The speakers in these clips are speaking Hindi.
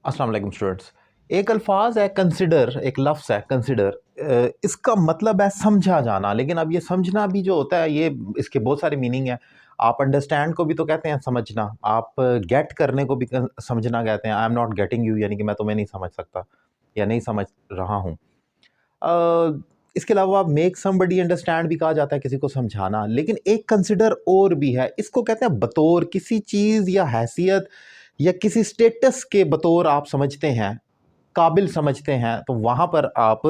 अस्सलाम वालेकुम स्टूडेंट्स। एक अल्फाज है कंसिडर, एक लफ्ज़ है कंसिडर। इसका मतलब है समझा जाना। लेकिन अब ये समझना भी जो होता है, ये इसके बहुत सारे मीनिंग है। आप अंडरस्टैंड को भी तो कहते हैं समझना, आप गेट करने को भी समझना कहते हैं। I am not getting you, यानी कि मैं तुम्हें नहीं समझ सकता या नहीं समझ रहा हूँ। इसके अलावा मेक समबडी अंडरस्टैंड भी कहा जाता है, किसी को समझाना। लेकिन एक कंसिडर और भी है, इसको कहते हैं बतौर किसी चीज़ या हैसियत या किसी स्टेटस के बतौर आप समझते हैं, काबिल समझते हैं, तो वहाँ पर आप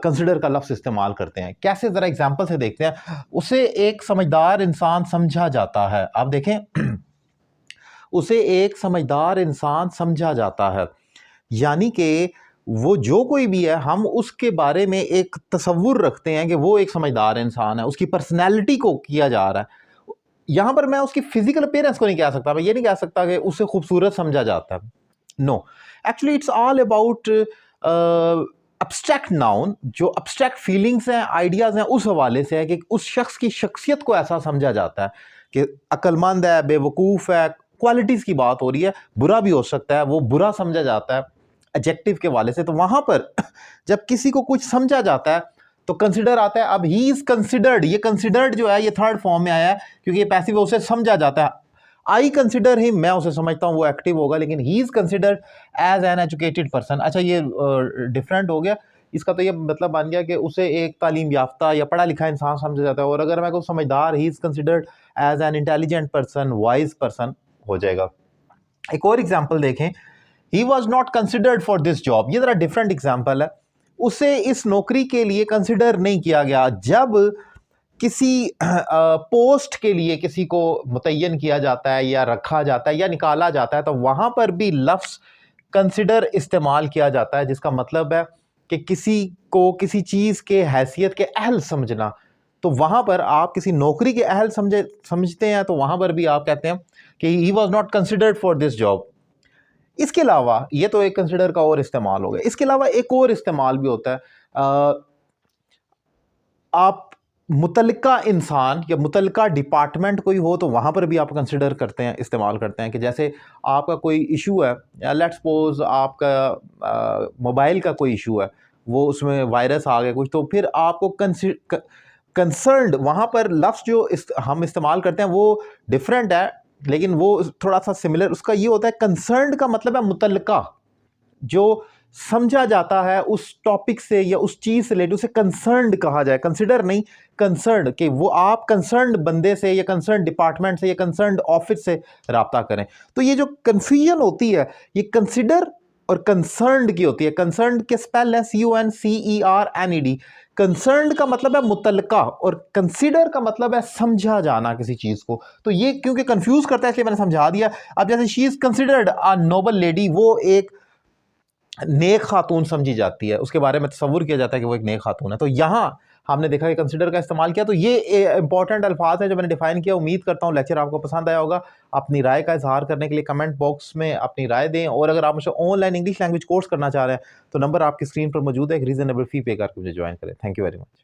कंसिडर का लफ्ज़ इस्तेमाल करते हैं। कैसे, ज़रा एग्जांपल से देखते हैं। उसे एक समझदार इंसान समझा जाता है। आप देखें उसे एक समझदार इंसान समझा जाता है, यानी कि वो जो कोई भी है, हम उसके बारे में एक तसव्वुर रखते हैं कि वो एक समझदार इंसान है, उसकी पर्सनैलिटी को किया जा रहा है। यहाँ पर मैं उसकी फिजिकल अपीयरेंस को नहीं कह सकता, मैं ये नहीं कह सकता कि उसे खूबसूरत समझा जाता है। No, actually it's all about abstract noun. जो अब्स्ट्रैक्ट फीलिंग्स हैं, आइडियाज़ हैं, उस हवाले से है कि उस शख्स की शख्सियत को ऐसा समझा जाता है कि अक्लमंद है, बेवकूफ़ है। क्वालिटीज़ की बात हो रही है, बुरा भी हो सकता है, वो बुरा समझा जाता है एडजेक्टिव के वाले से। तो वहाँ पर जब किसी को कुछ समझा जाता है तो कंसिडर आता है। अब ही इज़ कंसिडर्ड, ये कंसिडर्ड जो है ये थर्ड फॉर्म में आया है क्योंकि ये पैसिव, उसे समझा जाता है। आई कंसिडर हिम, मैं उसे समझता हूँ, वो एक्टिव होगा। लेकिन he is considered as an educated person. अच्छा, ये डिफरेंट हो गया। इसका तो ये मतलब बन गया कि उसे एक तालीम याफ्ता या पढ़ा लिखा इंसान समझा जाता है। और अगर मैं को समझदार, he is considered as an intelligent person, wise person हो जाएगा। एक और एग्जाम्पल देखें, he was not considered for this job. ये ज़रा डिफरेंट एग्जाम्पल है। उसे इस नौकरी के लिए कंसिडर नहीं किया गया। जब किसी पोस्ट के लिए किसी को मुतय्यन किया जाता है या रखा जाता है या निकाला जाता है, तो वहाँ पर भी लफ्ज़ कंसिडर इस्तेमाल किया जाता है, जिसका मतलब है कि किसी को किसी चीज़ के हैसियत के अहल समझना। तो वहाँ पर आप किसी नौकरी के अहल समझते हैं, तो वहाँ पर भी आप कहते हैं कि ही was not considered for this job. इसके अलावा ये तो एक कंसिडर का और इस्तेमाल हो गया। इसके अलावा एक और इस्तेमाल भी होता है। आप मुतल्लिका इंसान या मुतल्लिका डिपार्टमेंट कोई हो, तो वहाँ पर भी आप कंसिडर करते हैं, इस्तेमाल करते हैं। कि जैसे आपका कोई इशू है, या लेट्स सपोज आपका मोबाइल का कोई इशू है, वो उसमें वायरस आ गया कुछ, तो फिर आपको कंसर्न्ड, वहाँ पर लफ्ज़ जो हम इस्तेमाल करते हैं वो डिफरेंट है, लेकिन वो थोड़ा सा सिमिलर। उसका ये होता है, कंसर्न्ड का मतलब है मुतल्लिका, जो समझा जाता है उस टॉपिक से या उस चीज से रिलेटेड, उसे कंसर्न्ड कहा जाए। कंसिडर नहीं, कंसर्न्ड, कि वो आप कंसर्न्ड बंदे से या कंसर्न्ड डिपार्टमेंट से या कंसर्न्ड ऑफिस से राब्ता करें। तो ये जो कंफ्यूजन होती है, ये कंसिडर और कंसर्न्ड की होती है। कंसर्न्ड के स्पेल है CUNCERNED। कंसर्न्ड का मतलब है मुतल्लिका और कंसिडर का मतलब है समझा जाना किसी चीज को। तो ये क्योंकि कंफ्यूज करता है, इसलिए मैंने समझा दिया। अब जैसे she is considered a Nobel lady, वो एक नेक खातून समझी जाती है, उसके बारे में तसव्वुर किया जाता है कि वो एक नेक खातून है। तो यहाँ हमने देखा कि कंसिडर का इस्तेमाल किया। तो ये इंपॉर्टेंट अल्फाज है जो मैंने डिफाइन किया। उम्मीद करता हूँ लेक्चर आपको पसंद आया होगा। अपनी राय का इजहार करने के लिए कमेंट बॉक्स में अपनी राय दें। और अगर आप मुझे ऑनलाइन इंग्लिश लैंग्वेज कोर्स करना चाह रहे हैं, तो नंबर आपकी स्क्रीन पर मौजूद है। एक रीजनेबल फी पे करके मुझे ज्वाइन करें। Thank you very much.